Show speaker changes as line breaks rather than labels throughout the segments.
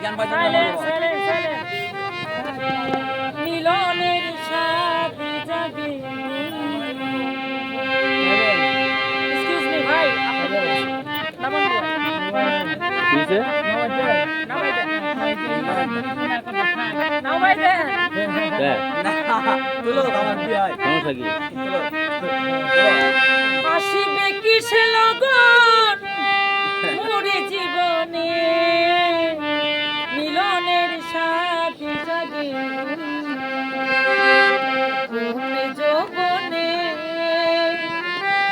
গান বাজনা
মিলনের সাথে জাগে এক্সকিউজ মি ভাই নামান
কিছে
নাও ভাই দে
তুলো আমার কি হয়
সমস্যা কি
আসিবে কিসে লগন মোরে জীবনে মিলনের সাথে জাগে মোরে যৌবনে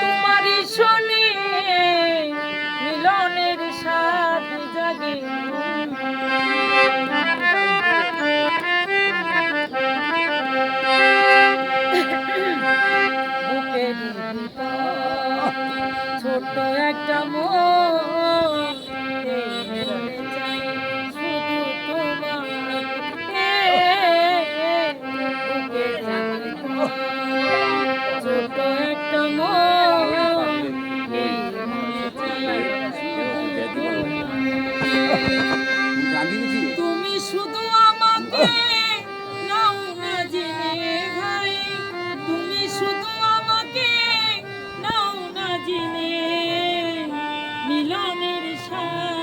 তোমারই শোনে মিলনের সাথে জাগে বুকের ভিতর ছোট একটা মন বলে চাই শুধু তোমাকে বুকের ভিতর ছোট একটা মন বলে চাই শুধু তোমাকে। তুমি শুধু আমাকে নাও না জেনে ভাই তুমি শুধু আমাকে নাও না জেনে মিলনের সাথে